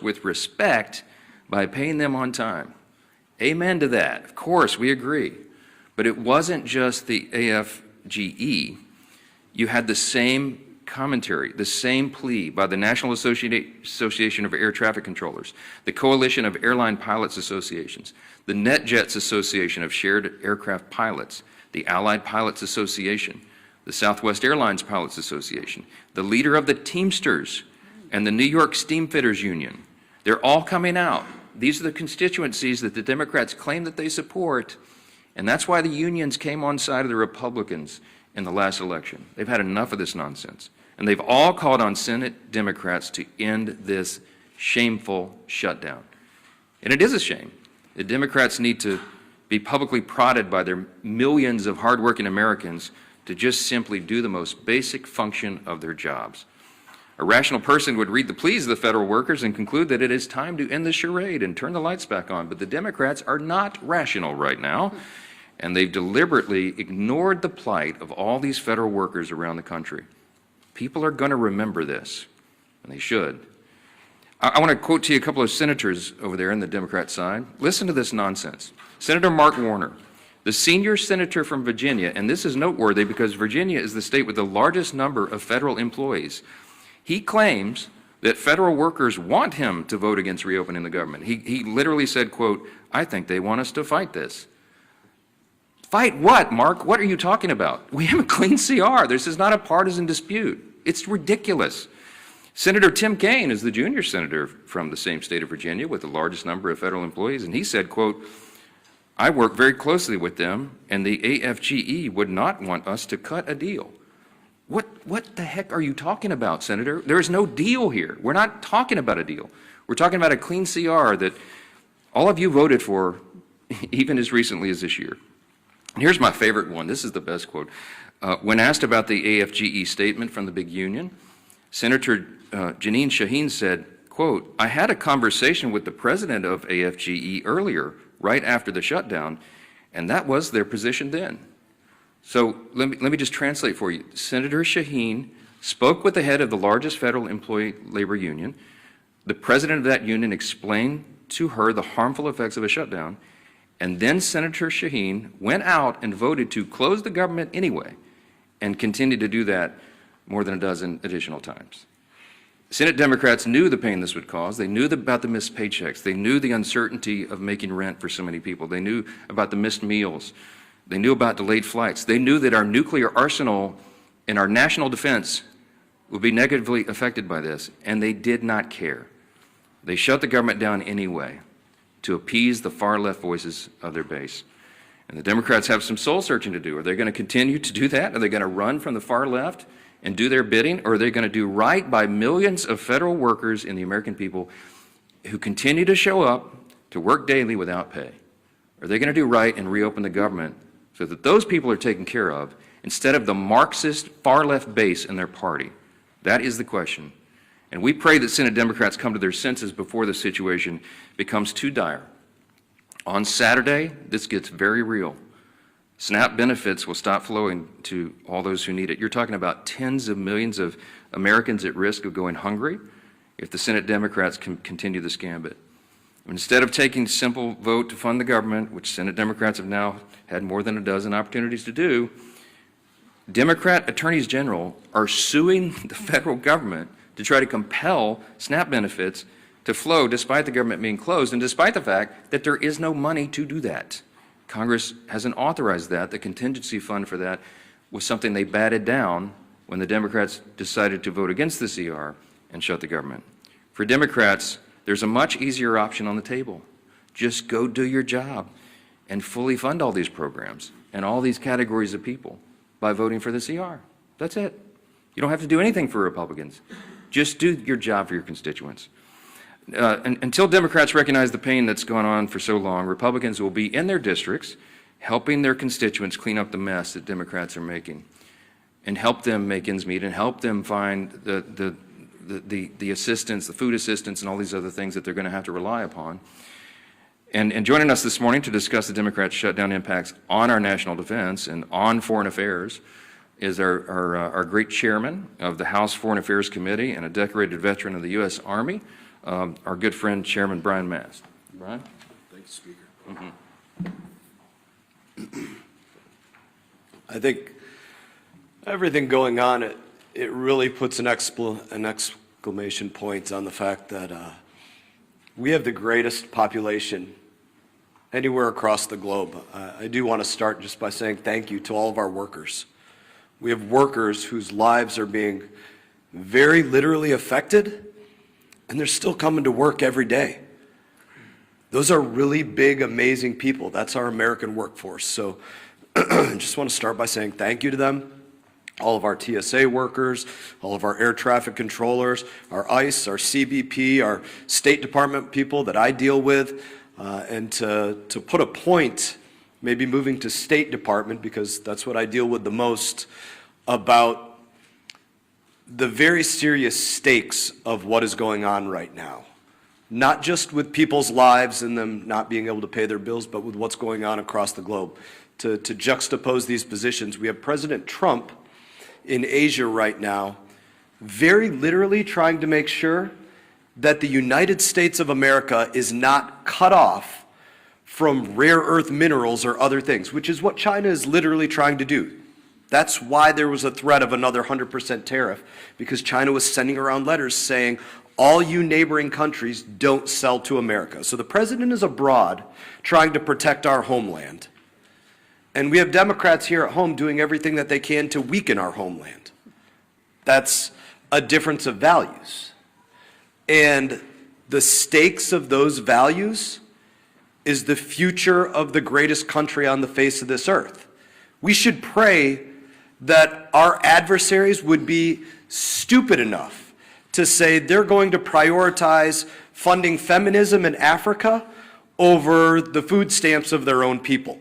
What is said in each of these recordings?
with respect by paying them on time. Amen to that. Of course, we agree. But it wasn't just the AFGE. You had the same commentary, the same plea by the National Association of Air Traffic Controllers, the Coalition of Airline Pilots Associations, the NetJets Association of Shared Aircraft Pilots, the Allied Pilots Association, the Southwest Airlines Pilots Association, the leader of the Teamsters, and the New York Steamfitters Union. They're all coming out. These are the constituencies that the Democrats claim that they support, and that's why the unions came on side of the Republicans in the last election. They've had enough of this nonsense, and they've all called on Senate Democrats to end this shameful shutdown. And it is a shame. The Democrats need to be publicly prodded by their millions of hardworking Americans to just simply do the most basic function of their jobs. A rational person would read the pleas of the federal workers and conclude that it is time to end the charade and turn the lights back on. But the Democrats are not rational right now, and they've deliberately ignored the plight of all these federal workers around the country. People are going to remember this, and they should. I want to quote to you a couple of senators over there on the Democrat side. Listen to this nonsense. Senator Mark Warner, the senior senator from Virginia, and this is noteworthy because Virginia is the state with the largest number of federal employees. He claims that federal workers want him to vote against reopening the government. He literally said, quote, "I think they want us to fight this." Fight what, Mark? What are you talking about? We have a clean CR. This is not a partisan dispute. It's ridiculous. Senator Tim Kaine is the junior senator from the same state of Virginia with the largest number of federal employees, and he said, quote, "I work very closely with them, and the AFGE would not want us to cut a deal." What the heck are you talking about, Senator? There is no deal here. We're not talking about a deal. We're talking about a clean CR that all of you voted for even as recently as this year. And here's my favorite one. This is the best quote. When asked about the AFGE statement from the big union, Senator Jeanine Shaheen said, quote, "I had a conversation with the president of AFGE earlier, right after the shutdown, and that was their position then." So let me just translate for you. Senator Shaheen spoke with the head of the largest federal employee labor union. The president of that union explained to her the harmful effects of a shutdown, and then Senator Shaheen went out and voted to close the government anyway and continued to do that more than a dozen additional times. Senate Democrats knew the pain this would cause. They knew about the missed paychecks. They knew the uncertainty of making rent for so many people. They knew about the missed meals. They knew about delayed flights. They knew that our nuclear arsenal and our national defense would be negatively affected by this, and they did not care. They shut the government down anyway to appease the far-left voices of their base. And the Democrats have some soul-searching to do. Are they going to continue to do that? Are they going to run from the far left and do their bidding? Or are they going to do right by millions of federal workers and the American people who continue to show up to work daily without pay? Are they going to do right and reopen the government so that those people are taken care of instead of the Marxist far-left base in their party? That is the question. And we pray that Senate Democrats come to their senses before the situation becomes too dire. On Saturday, this gets very real. SNAP benefits will stop flowing to all those who need it. You're talking about tens of millions of Americans at risk of going hungry if the Senate Democrats can continue this gambit. Instead of taking a simple vote to fund the government, which Senate Democrats have now had more than a dozen opportunities to do, Democrat attorneys general are suing the federal government to try to compel SNAP benefits to flow despite the government being closed and despite the fact that there is no money to do that. Congress hasn't authorized that. The contingency fund for that was something they batted down when the Democrats decided to vote against the CR and shut the government. For Democrats, there's a much easier option on the table. Just go do your job and fully fund all these programs and all these categories of people by voting for the CR. That's it. You don't have to do anything for Republicans. Just do your job for your constituents. Until Democrats recognize the pain that's gone on for so long, Republicans will be in their districts helping their constituents clean up the mess that Democrats are making and help them make ends meet and help them find the assistance, the food assistance, and all these other things that they're going to have to rely upon. And joining us this morning to discuss the Democrats' shutdown impacts on our national defense and on foreign affairs is our great chairman of the House Foreign Affairs Committee and a decorated veteran of the U.S. Army, our good friend Chairman Brian Mast. Brian? Thank you, Speaker. I think everything going on, it really puts an exclamation point on the fact that we have the greatest population anywhere across the globe. I do want to start just by saying thank you to all of our workers. We have workers whose lives are being very literally affected, and they're still coming to work every day. Those are really big, amazing people. That's our American workforce. So I just want to start by saying thank you to them, all of our TSA workers, all of our air traffic controllers, our ICE, our CBP, our State Department people that I deal with, and to put a point, maybe moving to State Department, because that's what I deal with the most, about the very serious stakes of what is going on right now. Not just with people's lives and them not being able to pay their bills, but with what's going on across the globe. To juxtapose these positions, we have President Trump in Asia right now, very literally trying to make sure that the United States of America is not cut off from rare earth minerals or other things, which is what China is literally trying to do. That's why there was a threat of another 100% tariff, because China was sending around letters saying, all you neighboring countries don't sell to America. So the president is abroad trying to protect our homeland. And we have Democrats here at home doing everything that they can to weaken our homeland. That's a difference of values. And the stakes of those values is the future of the greatest country on the face of this earth. We should pray that our adversaries would be stupid enough to say they're going to prioritize funding feminism in Africa over the food stamps of their own people.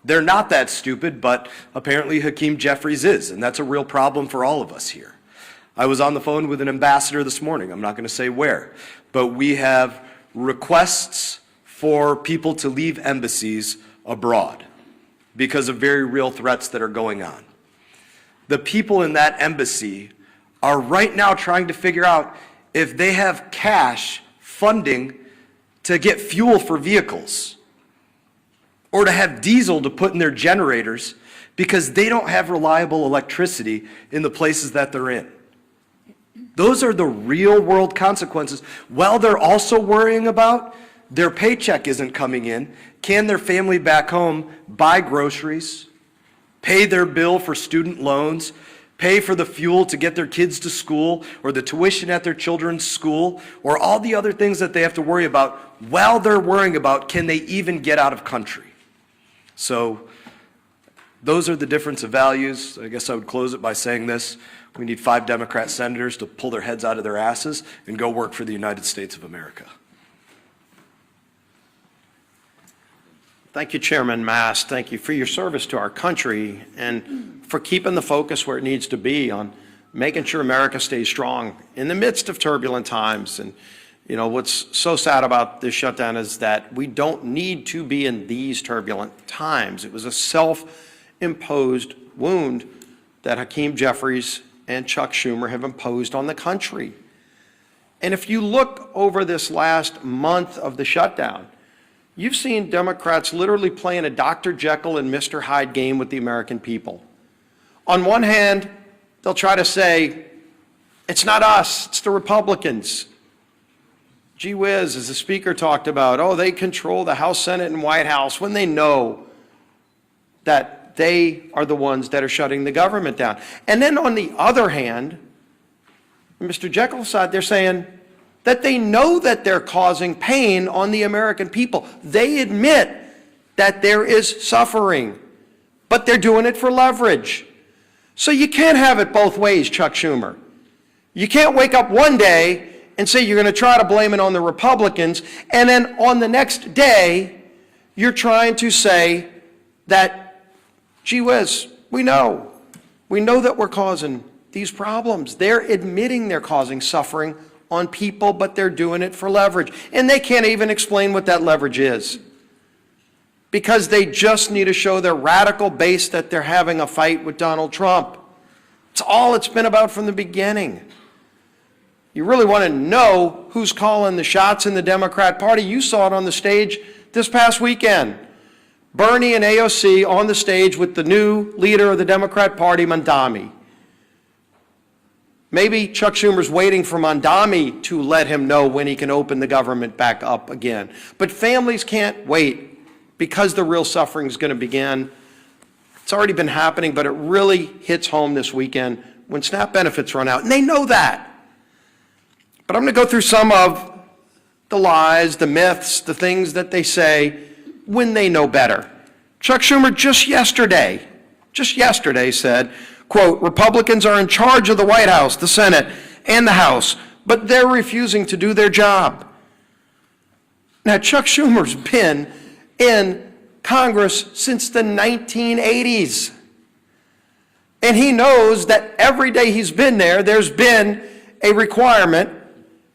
They're not that stupid, but apparently Hakeem Jeffries is, and that's a real problem for all of us here. I was on the phone with an ambassador this morning. I'm not going to say where, but we have requests for people to leave embassies abroad because of very real threats that are going on. The people in that embassy are right now trying to figure out if they have cash funding to get fuel for vehicles or to have diesel to put in their generators because they don't have reliable electricity in the places that they're in. Those are the real world consequences. While they're also worrying about their paycheck isn't coming in, can their family back home buy groceries, pay their bill for student loans, pay for the fuel to get their kids to school, or the tuition at their children's school, or all the other things that they have to worry about while they're worrying about can they even get out of country. So those are the difference of values. I guess I would close it by saying this. We need 5 Democrat senators to pull their heads out of their asses and go work for the United States of America. Thank you, Chairman Mast. Thank you for your service to our country and for keeping the focus where it needs to be on making sure America stays strong in the midst of turbulent times. And you know, what's so sad about this shutdown is that we don't need to be in these turbulent times. It was a self-imposed wound that Hakeem Jeffries and Chuck Schumer have imposed on the country. And if you look over this last month of the shutdown, you've seen Democrats literally playing a Dr. Jekyll and Mr. Hyde game with the American people. On one hand, they'll try to say, it's not us, it's the Republicans. Gee whiz, as the speaker talked about, oh, they control the House, Senate, and White House when they know that they are the ones that are shutting the government down. And then on the other hand, Mr. Jekyll's side, they're saying that they know that they're causing pain on the American people. They admit that there is suffering, but they're doing it for leverage. So you can't have it both ways, Chuck Schumer. You can't wake up one day and say you're going to try to blame it on the Republicans, and then on the next day, you're trying to say that, gee whiz, we know that we're causing these problems. They're admitting they're causing suffering on people, but they're doing it for leverage. And they can't even explain what that leverage is, because they just need to show their radical base that they're having a fight with Donald Trump. It's all it's been about from the beginning. You really want to know who's calling the shots in the Democrat Party? You saw it on the stage this past weekend. Bernie and AOC on the stage with the new leader of the Democrat Party, Mondami. Maybe Chuck Schumer's waiting for Mondami to let him know when he can open the government back up again. But families can't wait because the real suffering is going to begin. It's already been happening, but it really hits home this weekend when SNAP benefits run out, and they know that. But I'm going to go through some of the lies, the myths, the things that they say when they know better. Chuck Schumer just yesterday said, quote, Republicans are in charge of the White House, the Senate, and the House, but they're refusing to do their job. Now, Chuck Schumer's been in Congress since the 1980s. And he knows that every day he's been there, there's been a requirement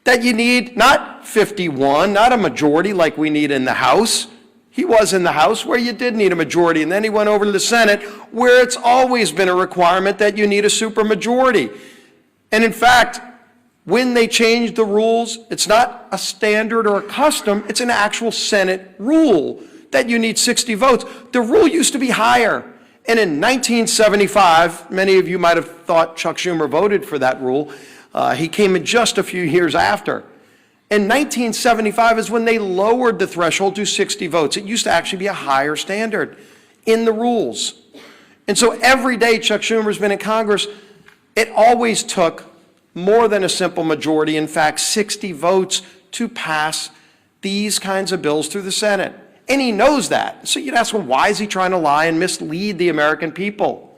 that you need not 51, not a majority like we need in the House. He was in the House where you did need a majority, and then he went over to the Senate where it's always been a requirement that you need a supermajority. And in fact, when they changed the rules, it's not a standard or a custom, it's an actual Senate rule that you need 60 votes. The rule used to be higher. And in 1975, many of you might have thought Chuck Schumer voted for that rule. He came in just a few years after. In 1975 is when they lowered the threshold to 60 votes. It used to actually be a higher standard in the rules. And so every day Chuck Schumer's been in Congress, it always took more than a simple majority, in fact, 60 votes to pass these kinds of bills through the Senate. And he knows that. So you'd ask, well, why is he trying to lie and mislead the American people?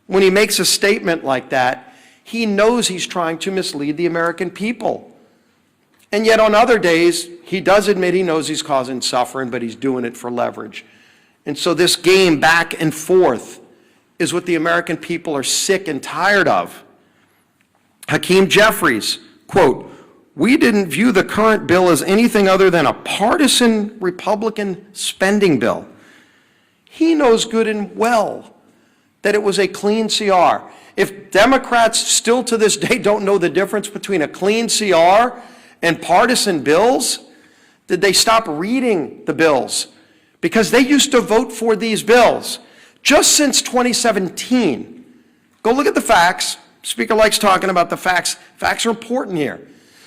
When he makes a statement like that, he knows he's trying to mislead the American people. And yet on other days, he does admit he knows he's causing suffering, but he's doing it for leverage. And so this game back and forth is what the American people are sick and tired of. Hakeem Jeffries, quote, we didn't view the current bill as anything other than a partisan Republican spending bill. He knows good and well that it was a clean CR. If Democrats still to this day don't know the difference between a clean CR and partisan bills, did they stop reading the bills? Because they used to vote for these bills. Just since 2017, go look at the facts. Speaker likes talking about the facts. Facts are important here.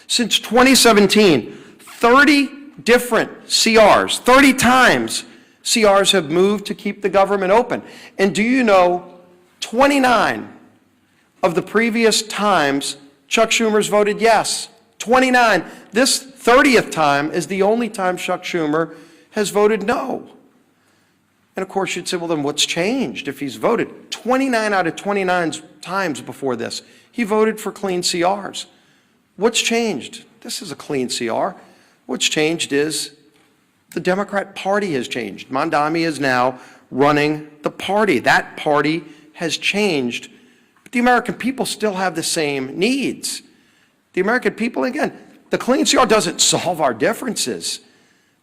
Since 2017, 30 different CRs, 30 times CRs have moved to keep the government open. And do you know 29 of the previous times Chuck Schumer's voted yes? 29. This 30th time is the only time Chuck Schumer has voted no. And of course you'd say, well, then what's changed if he's voted? 29 out of 29 times before this, he voted for clean CRs. What's changed? This is a clean CR. What's changed is the Democrat Party has changed. Mondami is now running the party. That party has changed. But the American people still have the same needs. The American people, again, the clean CR doesn't solve our differences.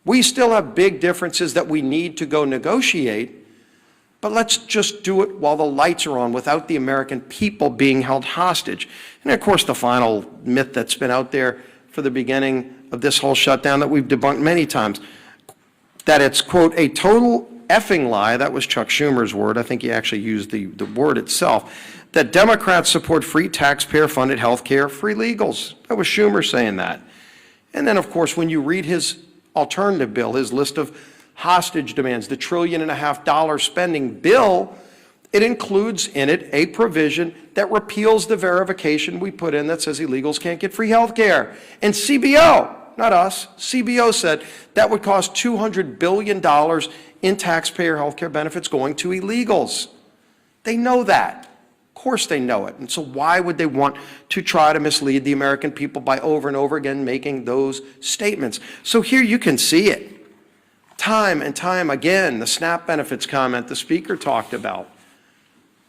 We still have big differences that we need to go negotiate, but let's just do it while the lights are on without the American people being held hostage. And of course, the final myth that's been out there for the beginning of this whole shutdown that we've debunked many times, that it's, quote, a total effing lie, that was Chuck Schumer's word, I think he actually used the word itself, that Democrats support free taxpayer-funded health care, free legals. That was Schumer saying that. And then, of course, when you read his alternative bill, his list of hostage demands, the $1.5 trillion spending bill, it includes in it a provision that repeals the verification we put in that says illegals can't get free health care. And CBO, not us, CBO said that would cost $200 billion in taxpayer health care benefits going to illegals. They know that. Of course they know it. And so why would they want to try to mislead the American people by over and over again making those statements? So here you can see it. Time and time again, the SNAP benefits comment the speaker talked about.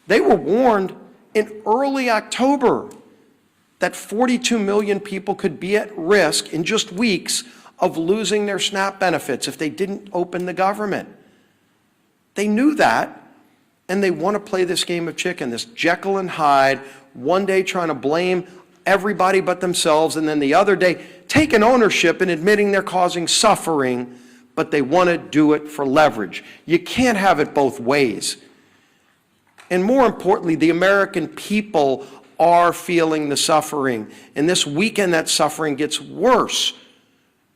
They were warned in early October that 42 million people could be at risk in just weeks of losing their SNAP benefits if they didn't open the government. They knew that. And they want to play this game of chicken, this Jekyll and Hyde, one day trying to blame everybody but themselves, and then the other day taking ownership and admitting they're causing suffering, but they want to do it for leverage. You can't have it both ways. And more importantly, the American people are feeling the suffering. And this weekend, that suffering gets worse.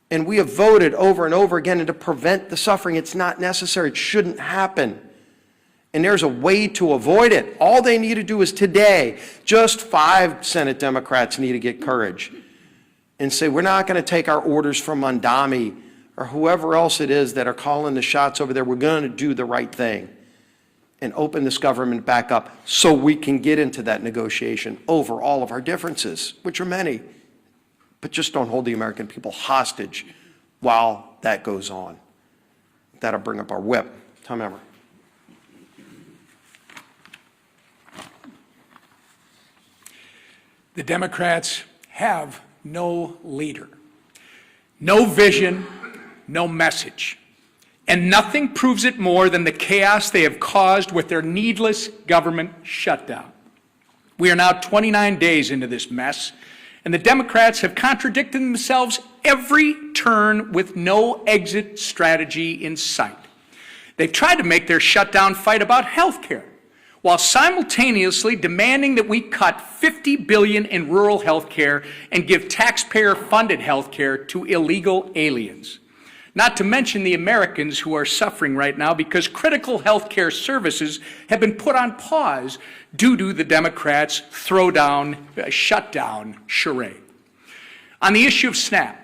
And we have voted over and over again to prevent the suffering. It's not necessary. It shouldn't happen. And there's a way to avoid it. All they need to do is today, just 5 Senate Democrats need to get courage and say, we're not going to take our orders from Mondami or whoever else it is that are calling the shots over there. We're going to do the right thing and open this government back up so we can get into that negotiation over all of our differences, which are many. But just don't hold the American people hostage while that goes on. That'll bring up our whip. Tom Emmer. The Democrats have no leader, no vision, no message. And nothing proves it more than the chaos they have caused with their needless government shutdown. We are now 29 days into this mess, and the Democrats have contradicted themselves every turn with no exit strategy in sight. They've tried to make their shutdown fight about health care, while simultaneously demanding that we cut $50 billion in rural health care and give taxpayer-funded health care to illegal aliens. Not to mention the Americans who are suffering right now because critical health care services have been put on pause due to the Democrats' shutdown charade. On the issue of SNAP,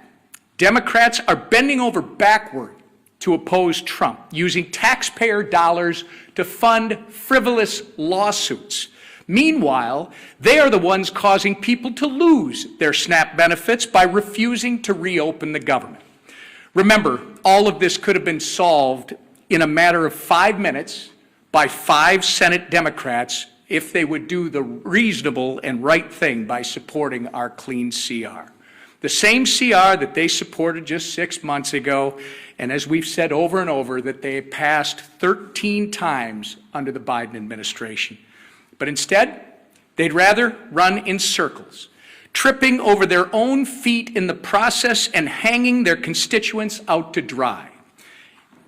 Democrats are bending over backward to oppose Trump, using taxpayer dollars to fund frivolous lawsuits. Meanwhile, they are the ones causing people to lose their SNAP benefits by refusing to reopen the government. Remember, all of this could have been solved in a matter of 5 minutes by 5 Senate Democrats if they would do the reasonable and right thing by supporting our clean CR. The same CR that they supported just 6 months ago, and as we've said over and over, that they passed 13 times under the Biden administration. But instead, they'd rather run in circles, tripping over their own feet in the process and hanging their constituents out to dry.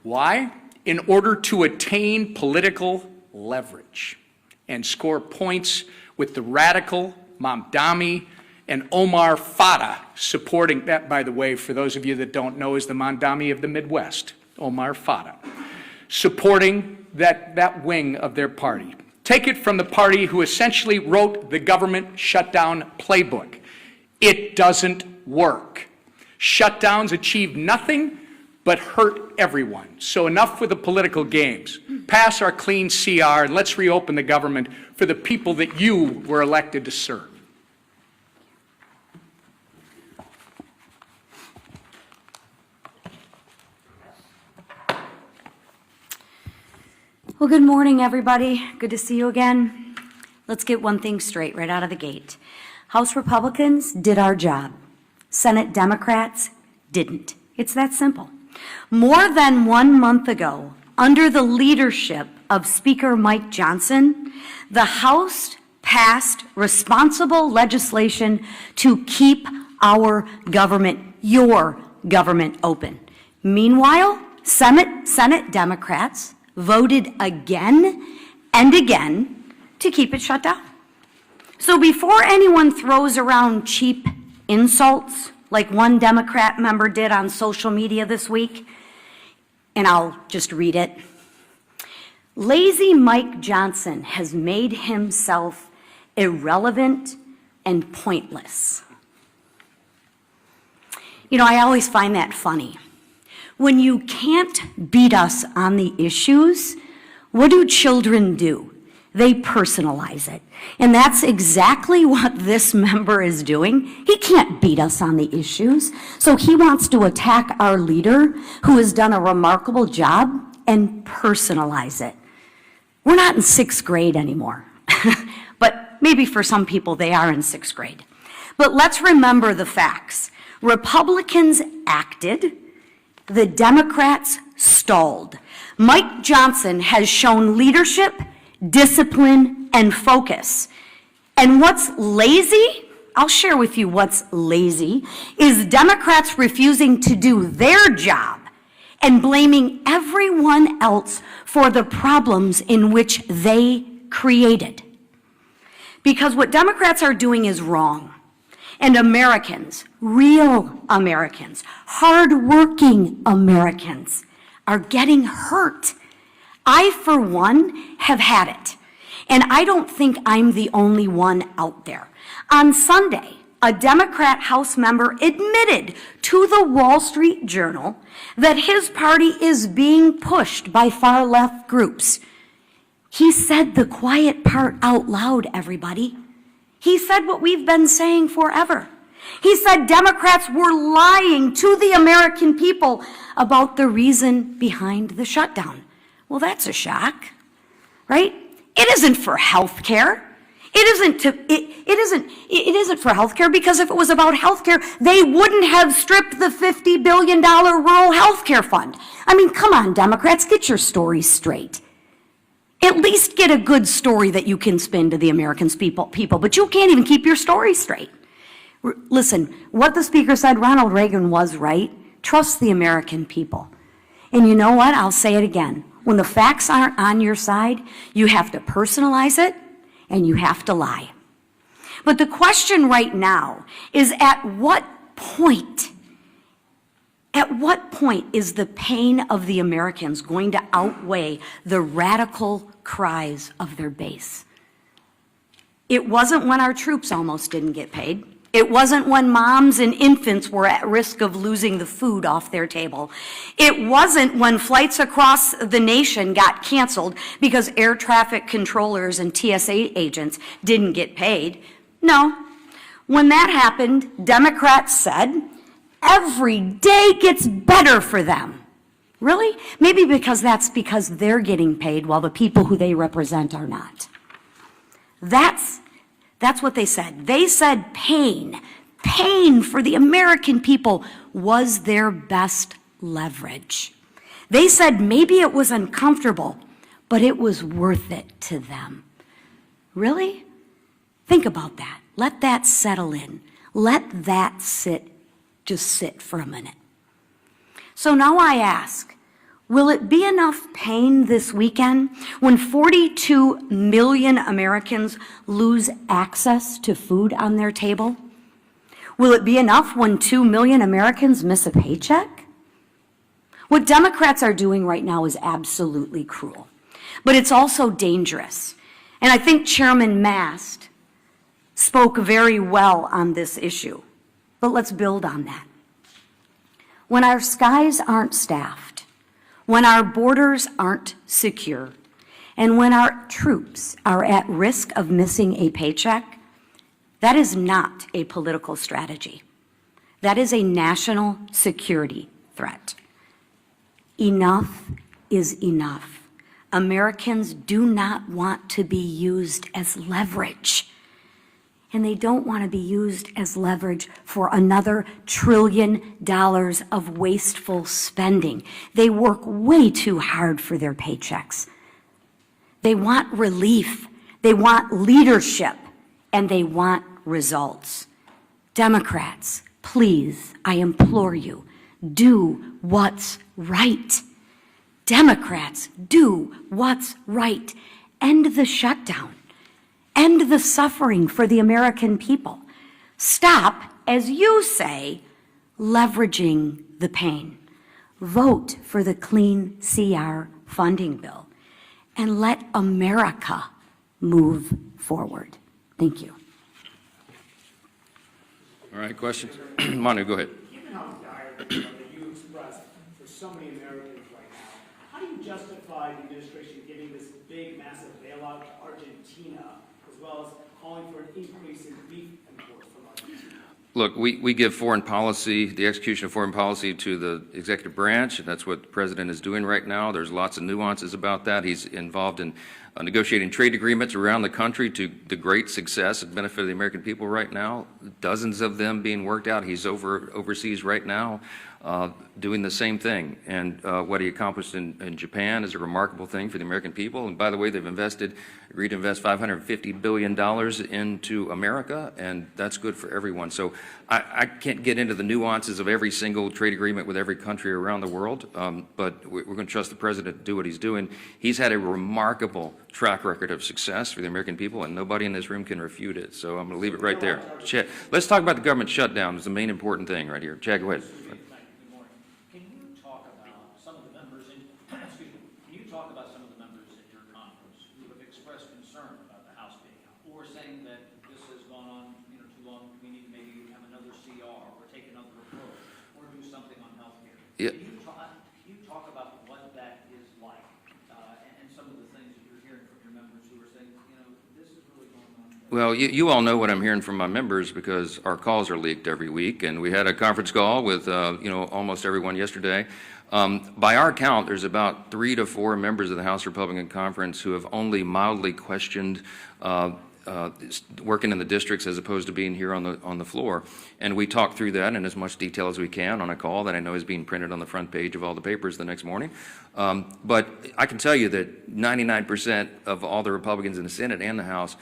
Why? In order to attain political leverage and score points with the radical Mamdani and Omar Fata supporting that, by the way, for those of you that don't know, is the Mamdani of the Midwest, Omar Fata, supporting that wing of their party. Take it from the party who essentially wrote the government shutdown playbook. It doesn't work. Shutdowns achieve nothing but hurt everyone. So enough with the political games. Pass our clean CR and let's reopen the government for the people that you were elected to serve. Well, good morning, everybody. Good to see you again. Let's get one thing straight right out of the gate. House Republicans did our job. Senate Democrats didn't. It's that simple. More than 1 month ago, under the leadership of Speaker Mike Johnson, the House passed responsible legislation to keep our government, your government, open. Meanwhile, Senate Democrats voted again and again to keep it shut down. So before anyone throws around cheap insults like one Democrat member did on social media this week, and I'll just read it, lazy Mike Johnson has made himself irrelevant and pointless. You know, I always find that funny. When you can't beat us on the issues, what do children do? They personalize it. And that's exactly what this member is doing. He can't beat us on the issues. So he wants to attack our leader, who has done a remarkable job, and personalize it. We're not in 6th grade anymore. But maybe for some people they are in 6th grade. But let's remember the facts. Republicans acted. The Democrats stalled. Mike Johnson has shown leadership, discipline, and focus. And what's lazy I'll share with you what's lazy, is Democrats refusing to do their job and blaming everyone else for the problems in which they created. Because what Democrats are doing is wrong. And Americans, real Americans, hardworking Americans, are getting hurt. I, for one, have had it. And I don't think I'm the only one out there. On Sunday, a Democrat House member admitted to the Wall Street Journal that his party is being pushed by far-left groups. He said the quiet part out loud, everybody. He said what we've been saying forever. He said Democrats were lying to the American people about the reason behind the shutdown. Well, that's a shock, right? It isn't for health care. It isn't for health care, because if it was about health care, they wouldn't have stripped the $50 billion rural health care fund. I mean, come on, Democrats, get your story straight. At least get a good story that you can spin to the American people, but you can't even keep your story straight. Listen, what the speaker said, Ronald Reagan was right. Trust the American people. And you know what? I'll say it again. When the facts aren't on your side, you have to personalize it and you have to lie. But the question right now is, at what point is the pain of the Americans going to outweigh the radical cries of their base? It wasn't when our troops almost didn't get paid. It wasn't when moms and infants were at risk of losing the food off their table. It wasn't when flights across the nation got canceled because air traffic controllers and TSA agents didn't get paid. No. When that happened, Democrats said, every day gets better for them. Really? Maybe that's because they're getting paid while the people who they represent are not. That's what they said. They said pain for the American people was their best leverage. They said maybe it was uncomfortable, but it was worth it to them. Really? Think about that. Let that settle in. Let that just sit for a minute. So now I ask, will it be enough pain this weekend when 42 million Americans lose access to food on their table? Will it be enough when 2 million Americans miss a paycheck? What Democrats are doing right now is absolutely cruel, but it's also dangerous. And I think Chairman Mast spoke very well on this issue, but let's build on that. When our skies aren't staffed, when our borders aren't secure, and when our troops are at risk of missing a paycheck, that is not a political strategy. That is a national security threat. Enough is enough. Americans do not want to be used as leverage. And they don't want to be used as leverage for another $1 trillion of wasteful spending. They work way too hard for their paychecks. They want relief, they want leadership, and they want results. Democrats, please, I implore you, do what's right. Democrats, do what's right. End the shutdown. End the suffering for the American people. Stop, as you say, leveraging the pain. Vote for the Clean CR funding bill and let America move forward. Thank you. All right, questions? Manu, go ahead. Given how dire that you expressed for so many Americans right now, how do you justify the administration giving this big, massive bailout to Argentina, as well as calling for an increase in beef imports from Argentina? Look, we give foreign policy, the execution of foreign policy, to the executive branch, and that's what the president is doing right now. There's lots of nuances about that. He's involved in negotiating trade agreements around the country to the great success and benefit of the American people right now. Dozens of them being worked out. He's overseas right now doing the same thing. And what he accomplished in Japan is a remarkable thing for the American people. And by the way, they've agreed to invest $550 billion into America, and that's good for everyone. So I can't get into the nuances of every single trade agreement with every country around the world, but we're going to trust the president to do what he's doing. He's had a remarkable track record of success for the American people, and nobody in this room can refute it. So I'm going to leave it right there. Chad, let's talk about the government shutdown. It's the main important thing right here. Chad, go ahead. Can you talk about some of the members in, excuse me, can you talk about some of the members at your conference who have expressed concern about the House being out, or saying that this has gone on, too long, we need to maybe have another CR, or take another approach, or do something on healthcare? Yeah. Can you talk about what that is like, and some of the things that you're hearing from your members who are saying, this is really going on? Well, you all know what I'm hearing from my members because our calls are leaked every week, and we had a conference call with almost everyone yesterday. By our count, there's about 3 to 4 members of the House Republican Conference who have only mildly questioned working in the districts as opposed to being here on the floor. And we talked through that in as much detail as we can on a call that I know is being printed on the front page of all the papers the next morning. But I can tell you that 99% of all the Republicans in the Senate and the House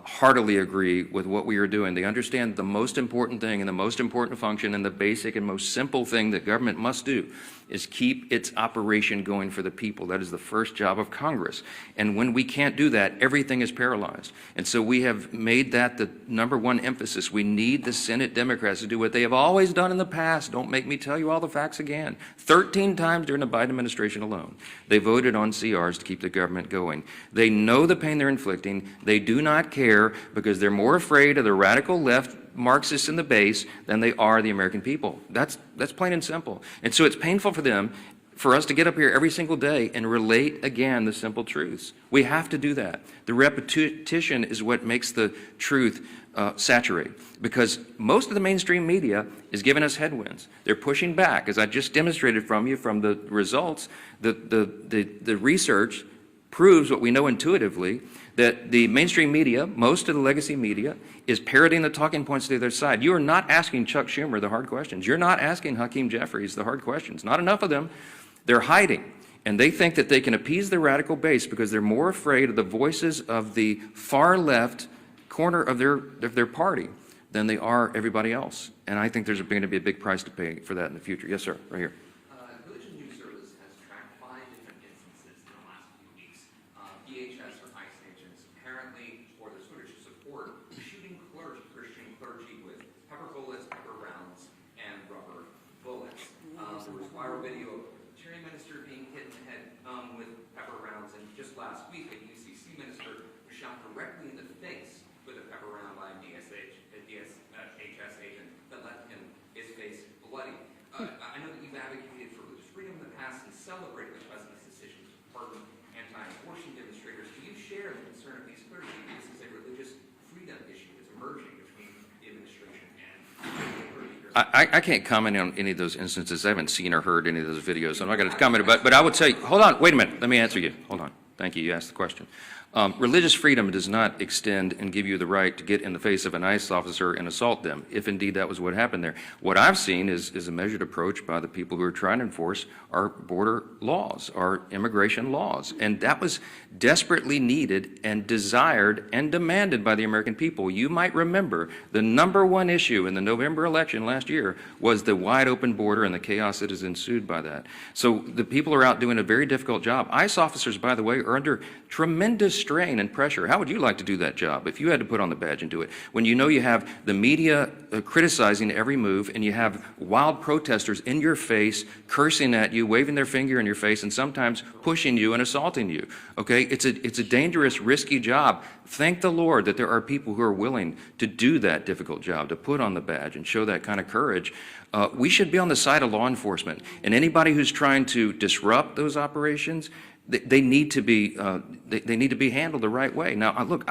heartily agree with what we are doing. They understand the most important thing and the most important function and the basic and most simple thing that government must do is keep its operation going for the people. That is the first job of Congress. And when we can't do that, everything is paralyzed. And so we have made that the number one emphasis. We need the Senate Democrats to do what they have always done in the past. Don't make me tell you all the facts again. 13 times during the Biden administration alone, they voted on CRs to keep the government going. They know the pain they're inflicting. They do not care because they're more afraid of the radical left Marxists in the base than they are the American people. That's plain and simple. And so it's painful for them, for us to get up here every single day and relate again the simple truths. We have to do that. The repetition is what makes the truth saturate, because most of the mainstream media is giving us headwinds. They're pushing back, as I just demonstrated from you from the results. The research proves what we know intuitively, that the mainstream media, most of the legacy media, is parroting the talking points to the other side. You are not asking Chuck Schumer the hard questions. You're not asking Hakeem Jeffries the hard questions. Not enough of them. They're hiding. And they think that they can appease the radical base because they're more afraid of the voices of the far left corner of their party than they are everybody else. And I think there's going to be a big price to pay for that in the future. Yes, sir, right here. Religion News Service has tracked 5 different instances in the last few weeks. DHS or ICE agents apparently, or the Swedish support, shooting Christian clergy with pepper bullets, pepper rounds, and rubber bullets. There was viral video of a Presbyterian minister being hit in the head with pepper rounds, and just last week a UCC minister was shot directly in the face with a pepper round by a DHS agent that left his face bloody. I know that you've advocated for religious freedom in the past and celebrate the president's decision to pardon anti-abortion demonstrators. Do you share the concern of these clergy? This is a religious freedom issue that's emerging between the administration and the clergy. I can't comment on any of those instances. I haven't seen or heard any of those videos, so I'm not going to comment. But I would say, hold on, wait a minute. Let me answer you. Hold on. Thank you. You asked the question. Religious freedom does not extend and give you the right to get in the face of an ICE officer and assault them, if indeed that was what happened there. What I've seen is a measured approach by the people who are trying to enforce our border laws, our immigration laws. And that was desperately needed and desired and demanded by the American people. You might remember the number one issue in the November election last year was the wide open border and the chaos that has ensued by that. So the people are out doing a very difficult job. ICE officers, by the way, are under tremendous strain and pressure. How would you like to do that job if you had to put on the badge and do it? When you know you have the media criticizing every move and you have wild protesters in your face, cursing at you, waving their finger in your face, and sometimes pushing you and assaulting you. Okay? It's a dangerous, risky job. Thank the Lord that there are people who are willing to do that difficult job, to put on the badge and show that kind of courage. We should be on the side of law enforcement. And anybody who's trying to disrupt those operations, they need to be handled the right way. Now, look,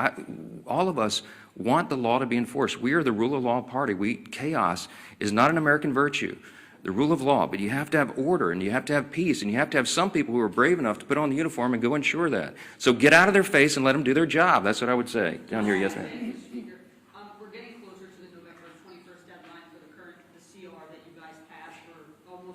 all of us want the law to be enforced. We are the rule of law party. Chaos is not an American virtue, the rule of law. But you have to have order, and you have to have peace, and you have to have some people who are brave enough to put on the uniform and go ensure that. So get out of their face and let them do their job. That's what I would say. Down here, yes, ma'am. Thank you, Speaker. We're getting closer to the November 21st deadline for the CR that you guys passed for almost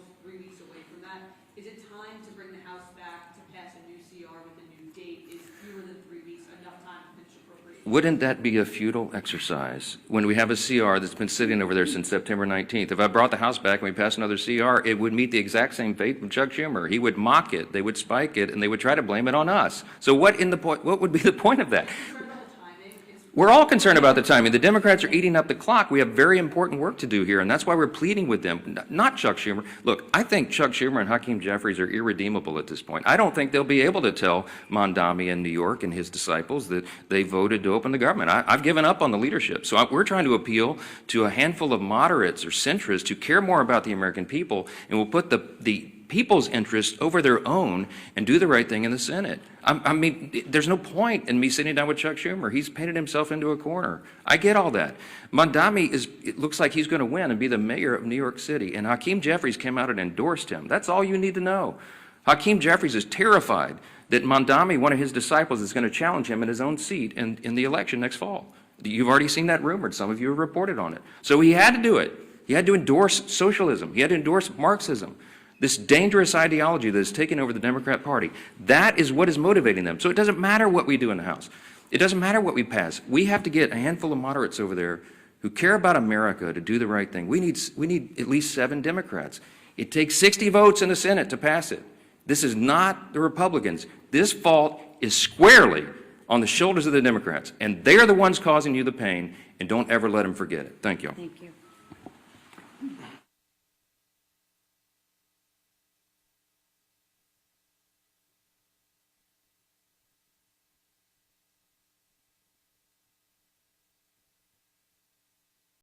format. Is it time to bring the House back to pass a new CR with a new date? Is fewer than 3 weeks enough time to finish appropriations? Wouldn't that be a futile exercise when we have a CR that's been sitting over there since September 19th? If I brought the House back and we passed another CR, it would meet the exact same fate with Chuck Schumer. He would mock it, they would spike it, and they would try to blame it on us. So what would be the point of that? We're all concerned about the timing. The Democrats are eating up the clock. We have very important work to do here, and that's why we're pleading with them, not Chuck Schumer. Look, I think Chuck Schumer and Hakeem Jeffries are irredeemable at this point. I don't think they'll be able to tell Mondami in New York and his disciples that they voted to open the government. I've given up on the leadership. So we're trying to appeal to a handful of moderates or centrists who care more about the American people and will put the people's interests over their own and do the right thing in the Senate. I mean, there's no point in me sitting down with Chuck Schumer. He's painted himself into a corner. I get all that. Mondami it looks like he's going to win and be the mayor of New York City, and Hakeem Jeffries came out and endorsed him. That's all you need to know. Hakeem Jeffries is terrified that Mondami, one of his disciples, is going to challenge him in his own seat in the election next fall. You've already seen that rumored. Some of you have reported on it. So he had to do it. He had to endorse socialism. He had to endorse Marxism. This dangerous ideology that has taken over the Democrat Party, that is what is motivating them. So it doesn't matter what we do in the House. It doesn't matter what we pass. We have to get a handful of moderates over there who care about America to do the right thing. We need at least 7 Democrats. It takes 60 votes in the Senate to pass it. This is not the Republicans. This fault is squarely on the shoulders of the Democrats, and they're the ones causing you the pain, and don't ever let them forget it. Thank you. Thank you.